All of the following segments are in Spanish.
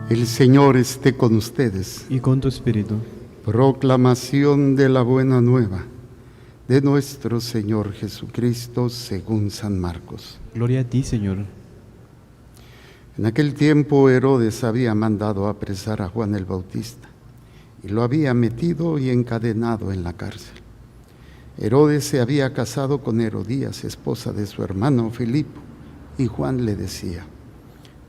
El Señor esté con ustedes. Y con tu espíritu. Proclamación de la buena nueva de nuestro Señor Jesucristo según San Marcos. Gloria a ti, Señor. En aquel tiempo Herodes había mandado apresar a Juan el Bautista y lo había metido y encadenado en la cárcel. Herodes se había casado con Herodías, esposa de su hermano Filipo, y Juan le decía: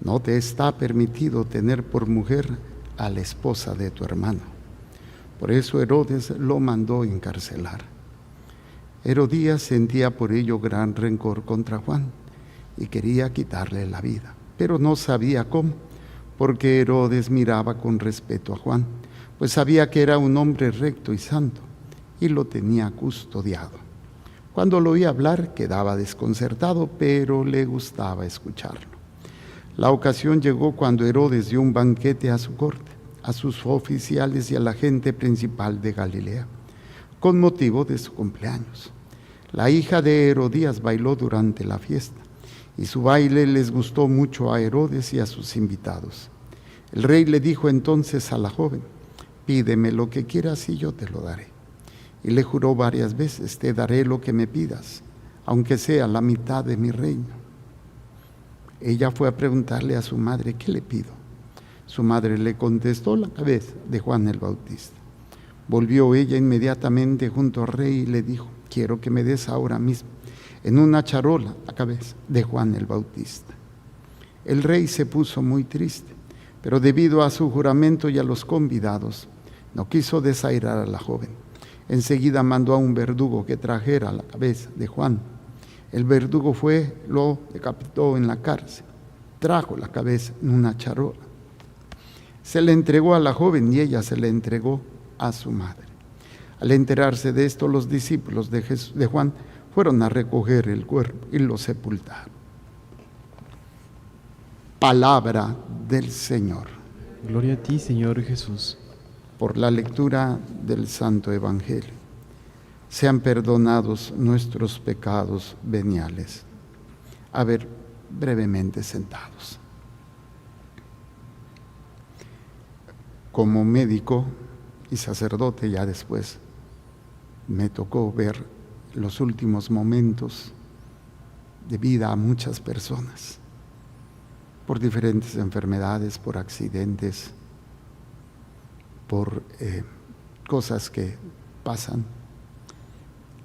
no te está permitido tener por mujer a la esposa de tu hermano. Por eso Herodes lo mandó encarcelar. Herodías sentía por ello gran rencor contra Juan y quería quitarle la vida, pero no sabía cómo, porque Herodes miraba con respeto a Juan, pues sabía que era un hombre recto y santo, y lo tenía custodiado. Cuando lo oía hablar quedaba desconcertado, pero le gustaba escucharlo. La ocasión llegó cuando Herodes dio un banquete a su corte, a sus oficiales y a la gente principal de Galilea, con motivo de su cumpleaños. La hija de Herodías bailó durante la fiesta, y su baile les gustó mucho a Herodes y a sus invitados. El rey le dijo entonces a la joven: pídeme lo que quieras y yo te lo daré. Y le juró varias veces: te daré lo que me pidas, aunque sea la mitad de mi reino. Ella fue a preguntarle a su madre: ¿qué le pido? Su madre le contestó: la cabeza de Juan el Bautista. Volvió ella inmediatamente junto al rey y le dijo: quiero que me des ahora mismo en una charola la cabeza de Juan el Bautista. El rey se puso muy triste, pero debido a su juramento y a los convidados, no quiso desairar a la joven. Enseguida mandó a un verdugo que trajera la cabeza de Juan. El verdugo fue, lo decapitó en la cárcel, trajo la cabeza en una charola. Se le entregó a la joven y ella se le entregó a su madre. Al enterarse de esto, los discípulos de Juan fueron a recoger el cuerpo y lo sepultaron. Palabra del Señor. Gloria a ti, Señor Jesús. Por la lectura del Santo Evangelio, sean perdonados nuestros pecados veniales. A ver, brevemente sentados. Como médico y sacerdote, ya después me tocó ver los últimos momentos de vida a muchas personas, por diferentes enfermedades, por accidentes, por cosas que pasan.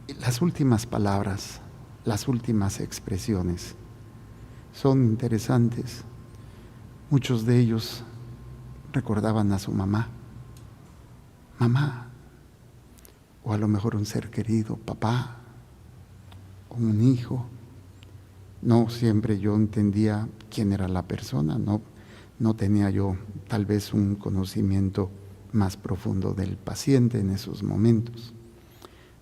Y las últimas palabras, las últimas expresiones son interesantes. Muchos de ellos recordaban a su mamá, o a lo mejor un ser querido, papá, o un hijo. No siempre yo entendía quién era la persona, no tenía yo tal vez un conocimiento más profundo del paciente en esos momentos.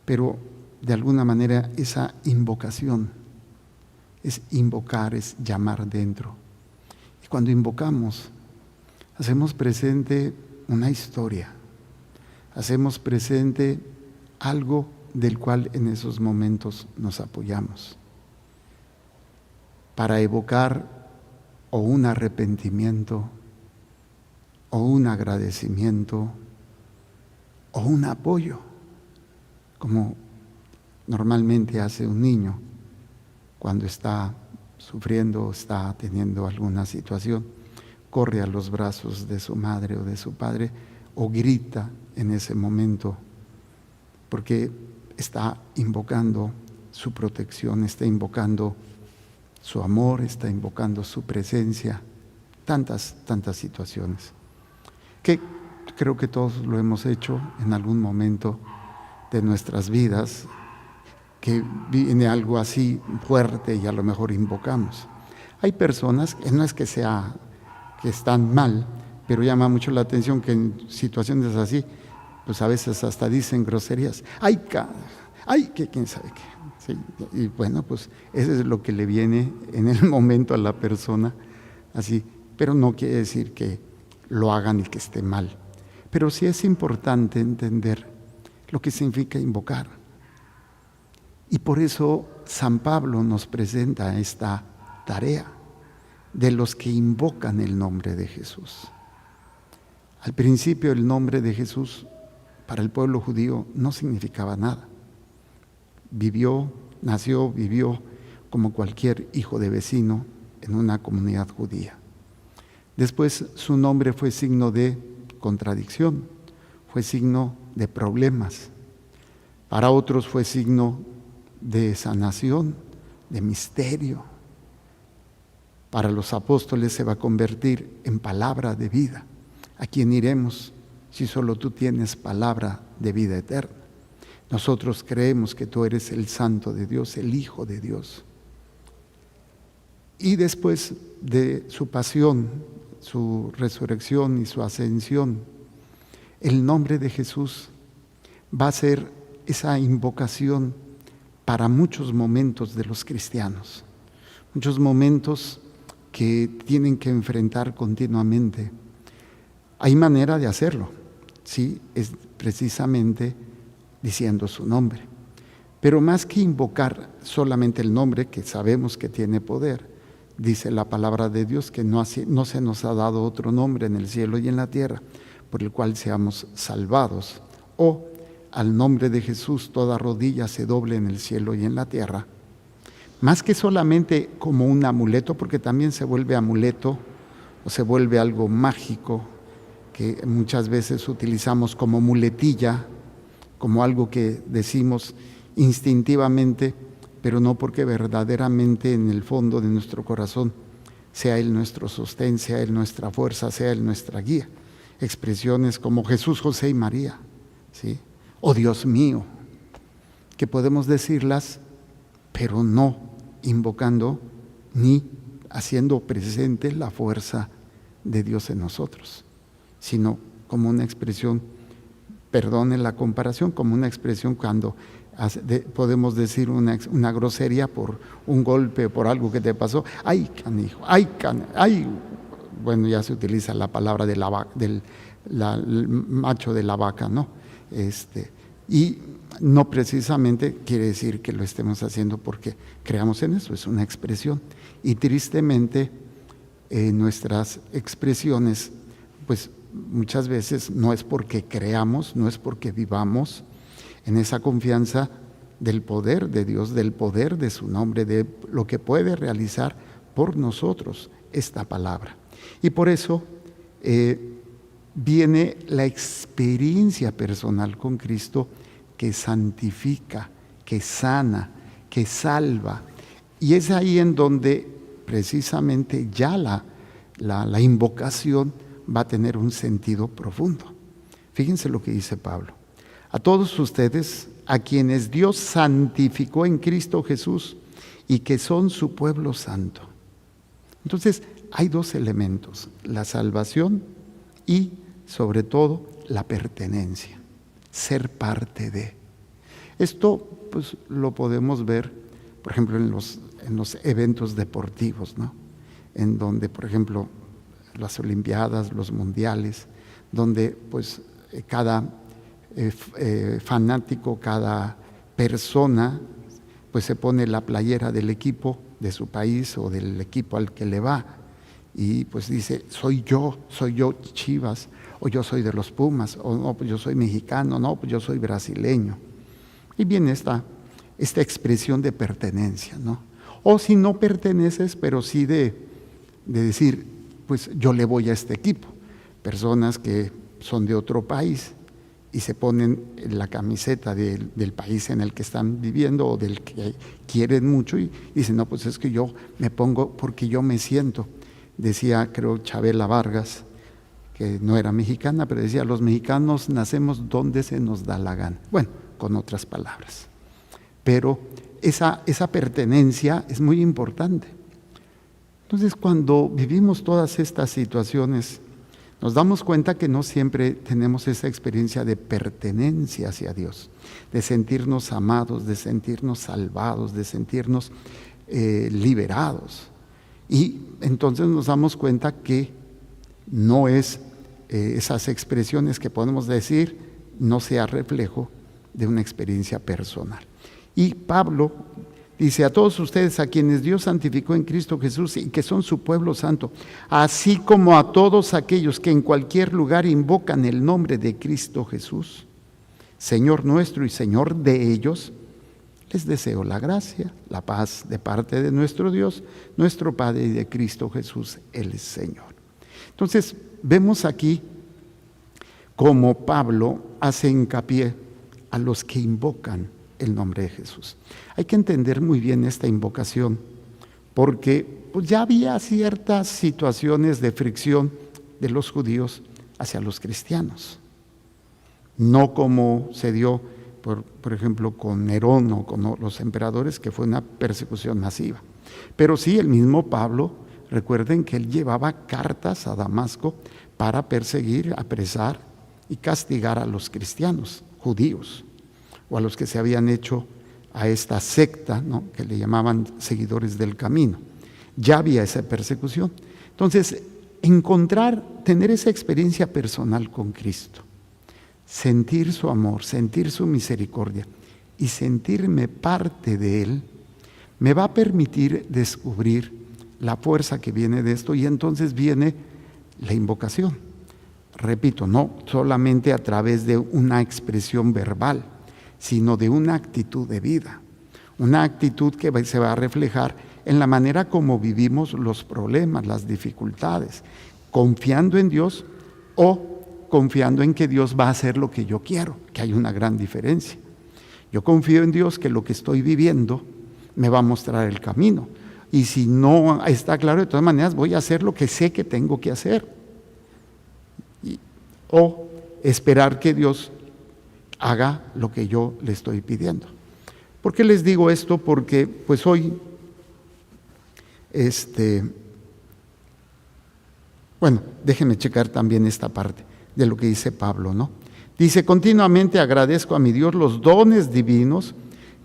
Pero de alguna manera esa invocación es invocar, es llamar dentro. Y cuando invocamos, hacemos presente una historia, hacemos presente algo del cual en esos momentos nos apoyamos, para evocar o un arrepentimiento, o un agradecimiento, o un apoyo, como normalmente hace un niño cuando está sufriendo, está teniendo alguna situación, corre a los brazos de su madre o de su padre, o grita en ese momento, porque está invocando su protección, está invocando su amor, está invocando su presencia, tantas situaciones, que creo que todos lo hemos hecho en algún momento de nuestras vidas, que viene algo así fuerte y a lo mejor invocamos. Hay personas que no es que están mal, pero llama mucho la atención que en situaciones así, pues a veces hasta dicen groserías. ¡Ay, que quién sabe qué! ¿Sí? Y bueno, pues eso es lo que le viene en el momento a la persona, así. Pero no quiere decir que lo hagan y que esté mal. Pero sí es importante entender lo que significa invocar. Y por eso San Pablo nos presenta esta tarea de los que invocan el nombre de Jesús. Al principio el nombre de Jesús para el pueblo judío no significaba nada. Nació, vivió como cualquier hijo de vecino en una comunidad judía. Después su nombre fue signo de contradicción, fue signo de problemas. Para otros fue signo de sanación, de misterio. Para los apóstoles se va a convertir en palabra de vida. ¿A quién iremos si solo tú tienes palabra de vida eterna? Nosotros creemos que tú eres el Santo de Dios, el Hijo de Dios. Y después de su pasión, su resurrección y su ascensión, el nombre de Jesús va a ser esa invocación para muchos momentos de los cristianos, muchos momentos que tienen que enfrentar continuamente. Hay manera de hacerlo, sí, es precisamente diciendo su nombre. Pero más que invocar solamente el nombre, que sabemos que tiene poder, dice la palabra de Dios que no se nos ha dado otro nombre en el cielo y en la tierra por el cual seamos salvados. O al nombre de Jesús toda rodilla se doble en el cielo y en la tierra. Más que solamente como un amuleto, porque también se vuelve amuleto o se vuelve algo mágico, que muchas veces utilizamos como muletilla, como algo que decimos instintivamente, pero no porque verdaderamente en el fondo de nuestro corazón sea Él nuestro sostén, sea Él nuestra fuerza, sea Él nuestra guía. Expresiones como Jesús, José y María, ¿sí? O Dios mío, que podemos decirlas, pero no invocando ni haciendo presente la fuerza de Dios en nosotros, sino como una expresión, perdone la comparación, como una expresión cuando podemos decir una grosería por un golpe, por algo que te pasó. ¡Ay, canijo! ¡Ay! Bueno, ya se utiliza la palabra del macho de la vaca, ¿no? Y no precisamente quiere decir que lo estemos haciendo porque creamos en eso, es una expresión. Y tristemente nuestras expresiones, pues muchas veces no es porque creamos, no es porque vivamos en esa confianza del poder de Dios, del poder de su nombre, de lo que puede realizar por nosotros esta palabra. Y por eso viene la experiencia personal con Cristo que santifica, que sana, que salva. Y es ahí en donde precisamente ya la invocación va a tener un sentido profundo. Fíjense lo que dice Pablo. A todos ustedes, a quienes Dios santificó en Cristo Jesús y que son su pueblo santo. Entonces, hay dos elementos, la salvación y, sobre todo, la pertenencia, ser parte de. Esto, pues, lo podemos ver, por ejemplo, en los eventos deportivos, ¿no? En donde, por ejemplo, las Olimpiadas, los mundiales, donde, pues, cada fanático, cada persona, pues se pone la playera del equipo de su país o del equipo al que le va y pues dice, soy yo Chivas, o yo soy de los Pumas, o no, pues yo soy mexicano, no, pues yo soy brasileño. Y viene esta expresión de pertenencia, ¿no? O si no perteneces, pero sí de decir, pues yo le voy a este equipo. Personas que son de otro país y se ponen la camiseta del país en el que están viviendo o del que quieren mucho y dicen, no, pues es que yo me pongo porque yo me siento. Decía, creo, Chabela Vargas, que no era mexicana, pero decía, los mexicanos nacemos donde se nos da la gana. Bueno, con otras palabras. Pero esa pertenencia es muy importante. Entonces, cuando vivimos todas estas situaciones, nos damos cuenta que no siempre tenemos esa experiencia de pertenencia hacia Dios, de sentirnos amados, de sentirnos salvados, de sentirnos liberados. Y entonces nos damos cuenta que no es esas expresiones que podemos decir, no sea reflejo de una experiencia personal. Y Pablo Dice: a todos ustedes a quienes Dios santificó en Cristo Jesús y que son su pueblo santo, así como a todos aquellos que en cualquier lugar invocan el nombre de Cristo Jesús, Señor nuestro y Señor de ellos, les deseo la gracia, la paz de parte de nuestro Dios, nuestro Padre, y de Cristo Jesús el Señor. Entonces, vemos aquí cómo Pablo hace hincapié a los que invocan el nombre de Jesús. Hay que entender muy bien esta invocación, porque pues, ya había ciertas situaciones de fricción de los judíos hacia los cristianos. No como se dio, por ejemplo, con Nerón o con los emperadores, que fue una persecución masiva. Pero sí, el mismo Pablo, recuerden que él llevaba cartas a Damasco para perseguir, apresar y castigar a los cristianos judíos, o a los que se habían hecho a esta secta, ¿no?, que le llamaban seguidores del camino. Ya había esa persecución. Entonces, tener esa experiencia personal con Cristo, sentir su amor, sentir su misericordia y sentirme parte de Él, me va a permitir descubrir la fuerza que viene de esto, y entonces viene la invocación. Repito, no solamente a través de una expresión verbal, sino de una actitud de vida, una actitud que se va a reflejar en la manera como vivimos los problemas, las dificultades, confiando en Dios o confiando en que Dios va a hacer lo que yo quiero, que hay una gran diferencia. Yo confío en Dios que lo que estoy viviendo me va a mostrar el camino, y si no está claro, de todas maneras voy a hacer lo que sé que tengo que hacer, o esperar que Dios haga lo que yo le estoy pidiendo. ¿Por qué les digo esto? Porque pues hoy, bueno, déjenme checar también esta parte de lo que dice Pablo, ¿no? Dice: continuamente agradezco a mi Dios los dones divinos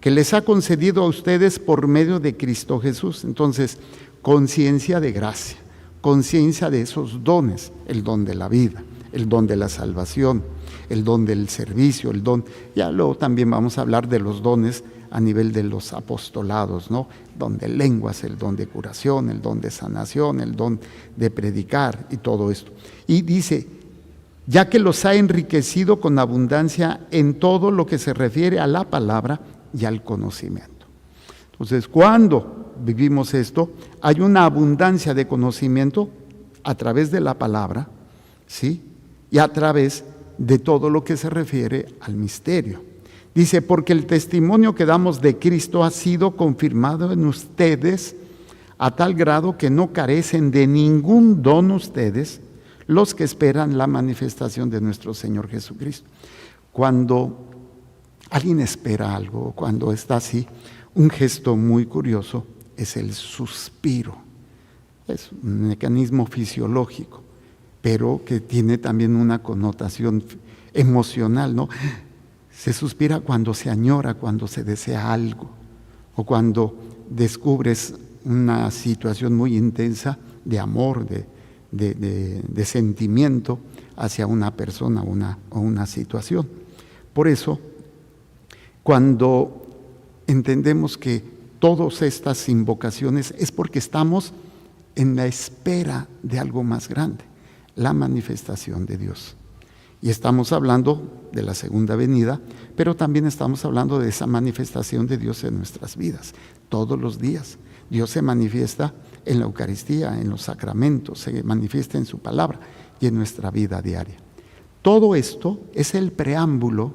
que les ha concedido a ustedes por medio de Cristo Jesús. Entonces, conciencia de gracia, conciencia de esos dones, el don de la vida, el don de la salvación, el don del servicio, el don, ya luego también vamos a hablar de los dones a nivel de los apostolados, ¿no? Don de lenguas, el don de curación, el don de sanación, el don de predicar y todo esto. Y dice: ya que los ha enriquecido con abundancia en todo lo que se refiere a la palabra y al conocimiento. Entonces, cuando vivimos esto, hay una abundancia de conocimiento a través de la palabra, ¿sí?, y a través de todo lo que se refiere al misterio. Dice: porque el testimonio que damos de Cristo ha sido confirmado en ustedes a tal grado que no carecen de ningún don ustedes, los que esperan la manifestación de nuestro Señor Jesucristo. Cuando alguien espera algo, cuando está así, un gesto muy curioso es el suspiro. Es un mecanismo fisiológico, pero que tiene también una connotación emocional, ¿no? Se suspira cuando se añora, cuando se desea algo, o cuando descubres una situación muy intensa de amor, de sentimiento hacia una persona o una situación. Por eso, cuando entendemos que todas estas invocaciones es porque estamos en la espera de algo más grande, la manifestación de Dios. Y estamos hablando de la segunda venida, pero también estamos hablando de esa manifestación de Dios en nuestras vidas. Todos los días Dios se manifiesta en la Eucaristía, en los sacramentos, se manifiesta en su palabra y en nuestra vida diaria. Todo esto es el preámbulo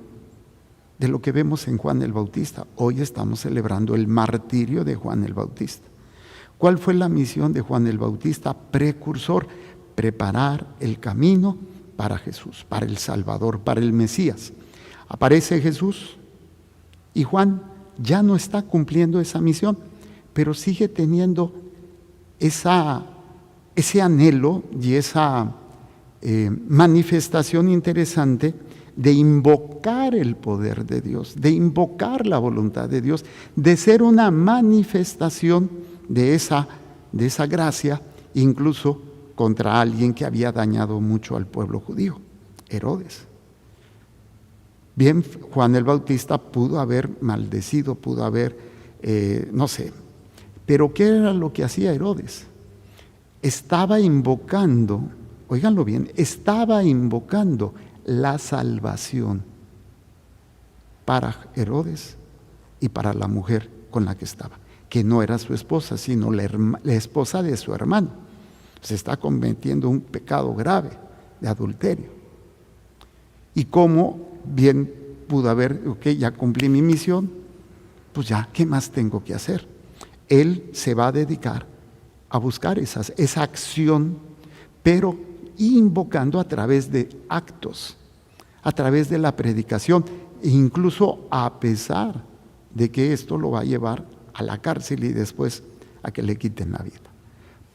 de lo que vemos en Juan el Bautista. Hoy estamos celebrando el martirio de Juan el Bautista. ¿Cuál fue la misión de Juan el Bautista? Precursor, preparar el camino para Jesús, para el Salvador, para el Mesías. Aparece Jesús y Juan ya no está cumpliendo esa misión, pero sigue teniendo ese anhelo y esa manifestación interesante de invocar el poder de Dios, de invocar la voluntad de Dios, de ser una manifestación de esa gracia, incluso contra alguien que había dañado mucho al pueblo judío, Herodes. Bien, Juan el Bautista pudo haber maldecido, pudo haber no sé. Pero ¿qué era lo que hacía Herodes? Estaba invocando, óiganlo bien, estaba invocando la salvación para Herodes y para la mujer con la que estaba, que no era su esposa, sino la esposa de su hermano. Se está cometiendo un pecado grave de adulterio. Y como bien pudo haber, ok, ya cumplí mi misión, pues ya, ¿qué más tengo que hacer? Él se va a dedicar a buscar esa acción, pero invocando a través de actos, a través de la predicación, e incluso a pesar de que esto lo va a llevar a la cárcel y después a que le quiten la vida.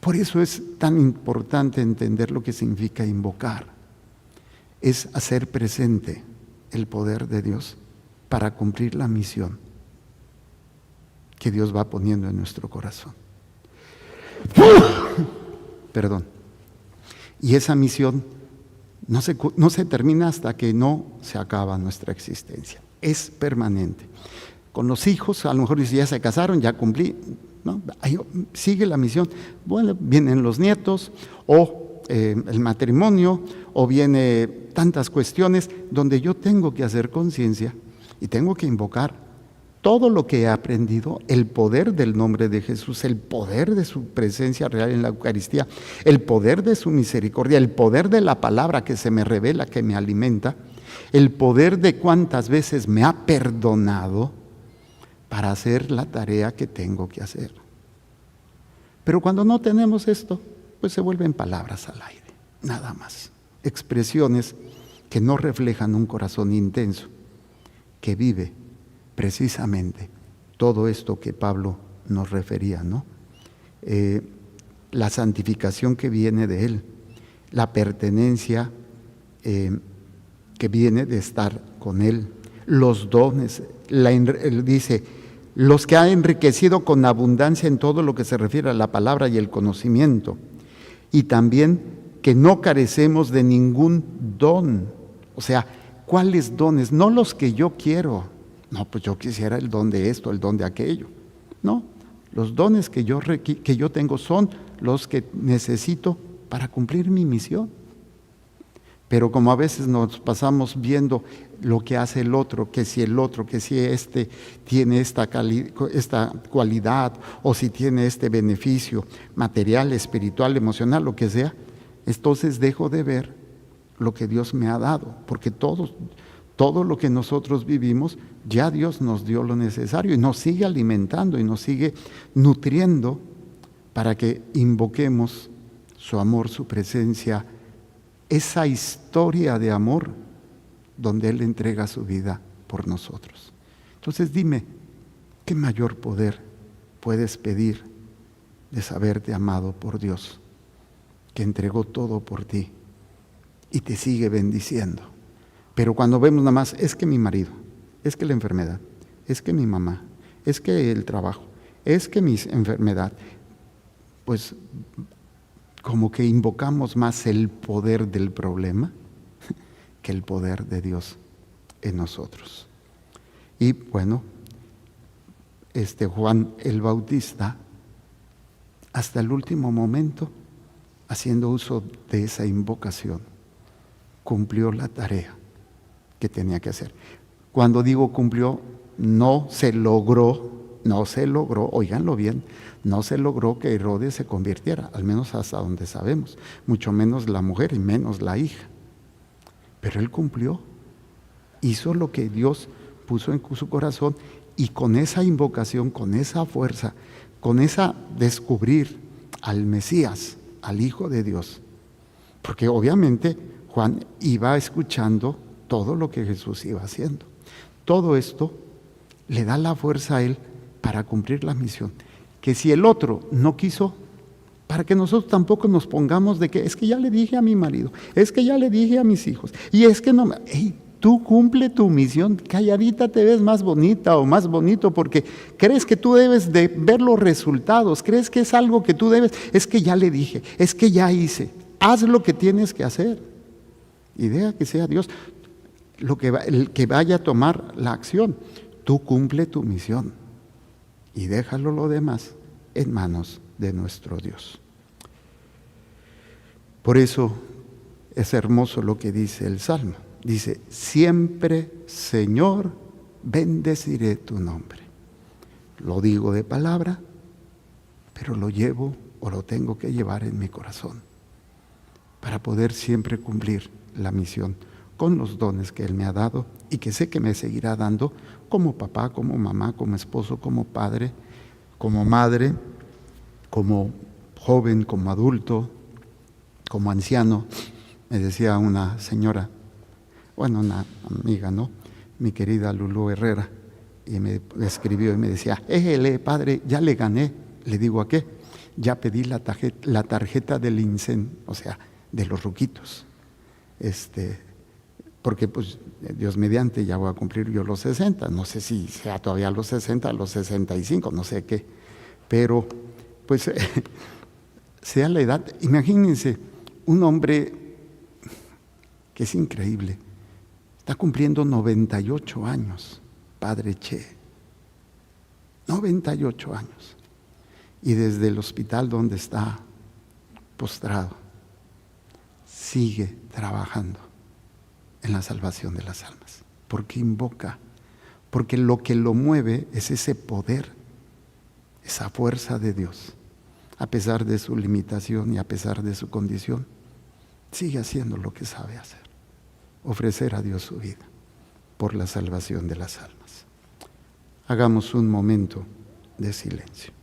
Por eso es tan importante entender lo que significa invocar. Es hacer presente el poder de Dios para cumplir la misión que Dios va poniendo en nuestro corazón. Perdón. Y esa misión no se termina hasta que no se acaba nuestra existencia. Es permanente. Con los hijos, a lo mejor ya se casaron, ya cumplí, ¿no? Ahí sigue la misión. Bueno, vienen los nietos o el matrimonio, o viene tantas cuestiones donde yo tengo que hacer conciencia y tengo que invocar todo lo que he aprendido, el poder del nombre de Jesús, el poder de su presencia real en la Eucaristía, el poder de su misericordia, el poder de la palabra que se me revela, que me alimenta, el poder de cuántas veces me ha perdonado para hacer la tarea que tengo que hacer. Pero cuando no tenemos esto, pues se vuelven palabras al aire, nada más. Expresiones que no reflejan un corazón intenso, que vive precisamente todo esto que Pablo nos refería, ¿no? La santificación que viene de él, la pertenencia que viene de estar con él, los dones, él dice, los que ha enriquecido con abundancia en todo lo que se refiere a la palabra y el conocimiento, y también que no carecemos de ningún don. O sea, ¿cuáles dones? No los que yo quiero. No, pues yo quisiera el don de esto, el don de aquello. No, los dones que yo tengo son los que necesito para cumplir mi misión. Pero como a veces nos pasamos viendo lo que hace el otro, que si este tiene esta cualidad, o si tiene este beneficio material, espiritual, emocional, lo que sea, entonces dejo de ver lo que Dios me ha dado, porque todo lo que nosotros vivimos, ya Dios nos dio lo necesario y nos sigue alimentando y nos sigue nutriendo para que invoquemos su amor, su presencia, esa historia de amor donde Él entrega su vida por nosotros. Entonces dime, ¿qué mayor poder puedes pedir de saberte amado por Dios, que entregó todo por ti y te sigue bendiciendo? Pero cuando vemos nada más, es que mi marido, es que la enfermedad, es que mi mamá, es que el trabajo, es que mi enfermedad, pues como que invocamos más el poder del problema que el poder de Dios en nosotros. Y bueno, Juan el Bautista, hasta el último momento, haciendo uso de esa invocación, cumplió la tarea que tenía que hacer. Cuando digo cumplió, no se logró, óiganlo bien, no se logró que Herodes se convirtiera, al menos hasta donde sabemos, mucho menos la mujer y menos la hija. Pero él cumplió, hizo lo que Dios puso en su corazón, y con esa invocación, con esa fuerza, con esa descubrir al Mesías, al Hijo de Dios, porque obviamente Juan iba escuchando todo lo que Jesús iba haciendo. Todo esto le da la fuerza a él para cumplir la misión. Que si el otro no quiso, para que nosotros tampoco nos pongamos de que es que ya le dije a mi marido, es que ya le dije a mis hijos, y es que no, tú cumple tu misión, calladita te ves más bonita o más bonito porque crees que tú debes de ver los resultados, crees que es algo que tú debes, es que ya le dije, es que ya hice, haz lo que tienes que hacer y deja que sea Dios el que vaya a tomar la acción. Tú cumple tu misión y déjalo lo demás en manos de nuestro Dios. Por eso es hermoso lo que dice el Salmo. Dice, siempre, Señor, bendeciré tu nombre. Lo digo de palabra, pero lo llevo o lo tengo que llevar en mi corazón para poder siempre cumplir la misión con los dones que Él me ha dado y que sé que me seguirá dando como papá, como mamá, como esposo, como padre, como madre, como joven, como adulto, como anciano. Me decía una señora, bueno, una amiga, ¿no? Mi querida Lulú Herrera, y me escribió y me decía, padre, ya le gané. Le digo, ¿a qué? Ya pedí la tarjeta del INSEN, o sea, de los ruquitos. Porque pues Dios mediante ya voy a cumplir yo los 60, no sé si sea todavía los 60, los 65, no sé qué, pero pues sea la edad, imagínense, un hombre que es increíble, está cumpliendo 98 años, Padre Che, 98 años, y desde el hospital donde está postrado, sigue trabajando en la salvación de las almas, porque invoca, porque lo que lo mueve es ese poder, esa fuerza de Dios, a pesar de su limitación y a pesar de su condición, sigue haciendo lo que sabe hacer, ofrecer a Dios su vida por la salvación de las almas. Hagamos un momento de silencio.